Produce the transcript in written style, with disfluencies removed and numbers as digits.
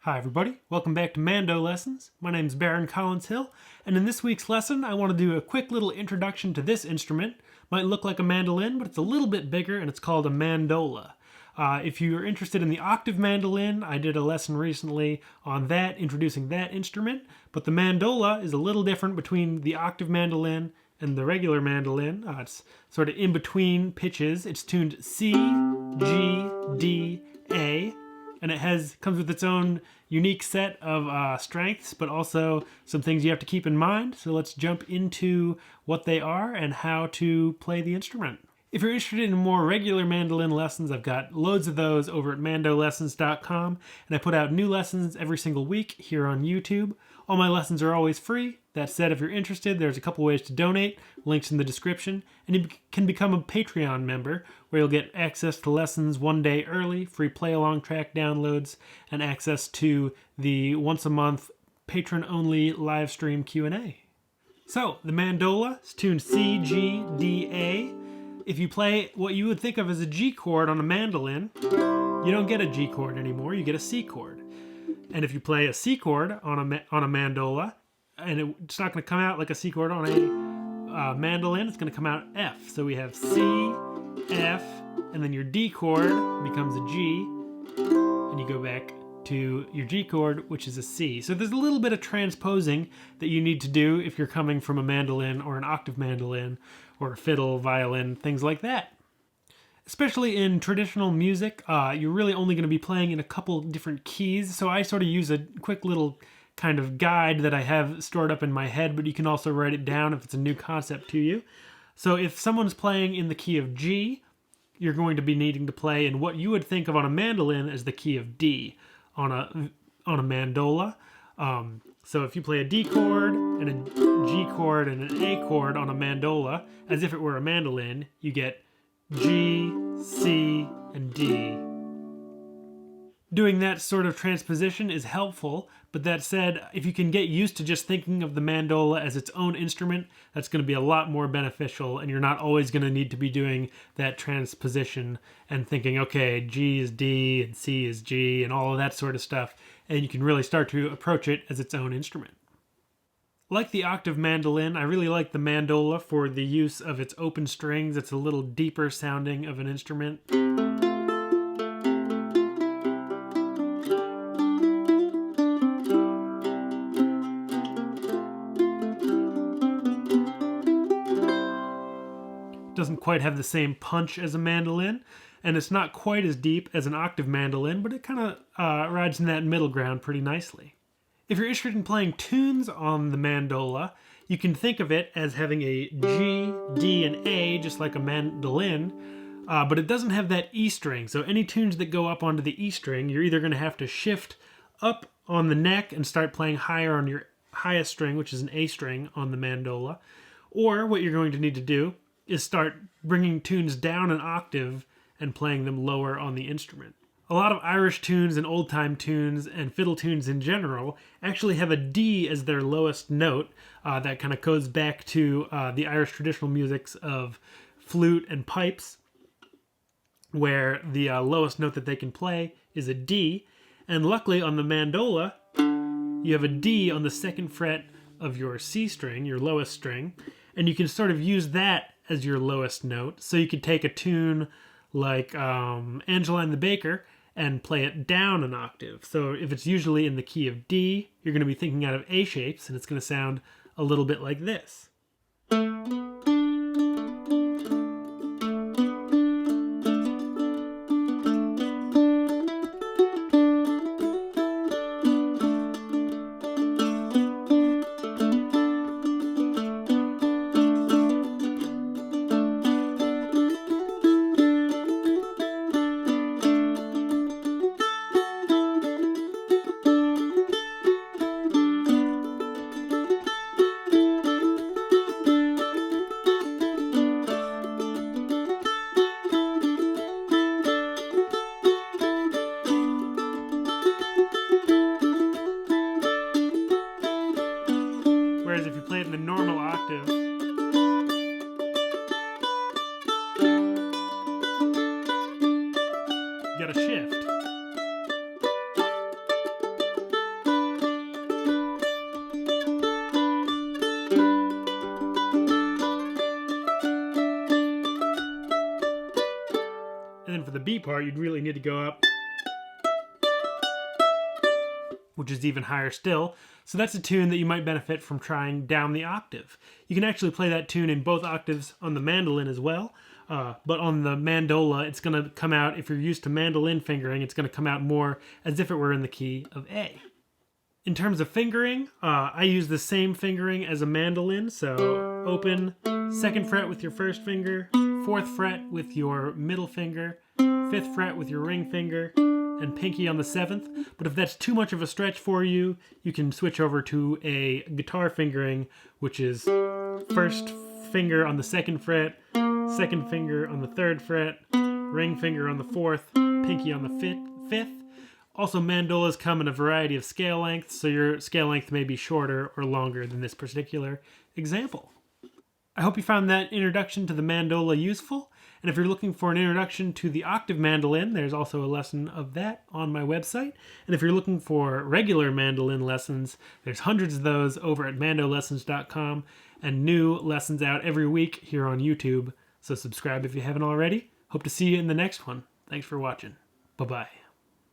Hi everybody, welcome back to Mando Lessons. My name is Baron Collins Hill, and in this week's lesson I want to do a quick little introduction to this instrument. Might look like a mandolin, but it's a little bit bigger and it's called a mandola. If you're interested in the octave mandolin, I did a lesson recently on that, introducing that instrument, but the mandola is a little different between the octave mandolin and the regular mandolin. It's sort of in between pitches. It's tuned C, G, D, A, and it comes with its own unique set of strengths, but also some things you have to keep in mind. So let's jump into what they are and how to play the instrument. If you're interested in more regular mandolin lessons, I've got loads of those over at mandolessons.com, and I put out new lessons every single week here on YouTube. All my lessons are always free. That said, if you're interested, there's a couple ways to donate, links in the description, and you can become a Patreon member, where you'll get access to lessons one day early, free play-along track downloads, and access to the once-a-month patron-only live stream Q&A. So, the mandola is tuned C, G, D, A. If you play what you would think of as a G chord on a mandolin, you don't get a G chord anymore, you get a C chord. And if you play a C chord on a mandola, and it's not going to come out like a C chord on a mandolin, it's going to come out F. So we have C, F, and then your D chord becomes a G, and you go back to your G chord, which is a C. So there's a little bit of transposing that you need to do if you're coming from a mandolin or an octave mandolin or a fiddle, violin, things like that. Especially in traditional music, you're really only going to be playing in a couple different keys, so I sort of use a quick little kind of guide that I have stored up in my head, but you can also write it down if it's a new concept to you. So if someone's playing in the key of G, you're going to be needing to play in what you would think of on a mandolin as the key of D on a mandola. So if you play a D chord and a G chord and an A chord on a mandola, as if it were a mandolin, you get G, C, and D. Doing that sort of transposition is helpful, but that said, if you can get used to just thinking of the mandola as its own instrument, that's going to be a lot more beneficial, and you're not always going to need to be doing that transposition and thinking, okay, G is D and C is G and all of that sort of stuff, and you can really start to approach it as its own instrument. Like the octave mandolin, I really like the mandola for the use of its open strings. It's a little deeper sounding of an instrument. Doesn't quite have the same punch as a mandolin, and it's not quite as deep as an octave mandolin, but it kind of rides in that middle ground pretty nicely. If you're interested in playing tunes on the mandola, you can think of it as having a G, D, and A, just like a mandolin, but it doesn't have that E string. So any tunes that go up onto the E string, you're either going to have to shift up on the neck and start playing higher on your highest string, which is an A string on the mandola, or what you're going to need to do is start bringing tunes down an octave and playing them lower on the instrument. A lot of Irish tunes and old-time tunes and fiddle tunes in general actually have a D as their lowest note. That kind of goes back to the Irish traditional musics of flute and pipes, where the lowest note that they can play is a D. And luckily on the mandola, you have a D on the second fret of your C string, your lowest string, and you can sort of use that as your lowest note. So you could take a tune like Angeline the Baker and play it down an octave. So if it's usually in the key of D, you're going to be thinking out of A shapes, and it's going to sound a little bit like this. B part, you'd really need to go up, which is even higher still. So that's a tune that you might benefit from trying down the octave. You can actually play that tune in both octaves on the mandolin as well, but on the mandola, it's going to come out, if you're used to mandolin fingering, it's going to come out more as if it were in the key of A. In terms of fingering, I use the same fingering as a mandolin, so open, 2nd fret with your 1st finger, 4th fret with your middle finger, 5th fret with your ring finger, and pinky on the 7th. But if that's too much of a stretch for you, you can switch over to a guitar fingering, which is 1st finger on the 2nd fret, 2nd finger on the 3rd fret, ring finger on the 4th, pinky on the 5th. Also, mandolas come in a variety of scale lengths, so your scale length may be shorter or longer than this particular example. I hope you found that introduction to the mandola useful, and if you're looking for an introduction to the octave mandolin, there's also a lesson of that on my website. And if you're looking for regular mandolin lessons, there's hundreds of those over at mandolessons.com, and new lessons out every week here on YouTube, so subscribe if you haven't already. Hope to see you in the next one. Thanks for watching. Bye-bye.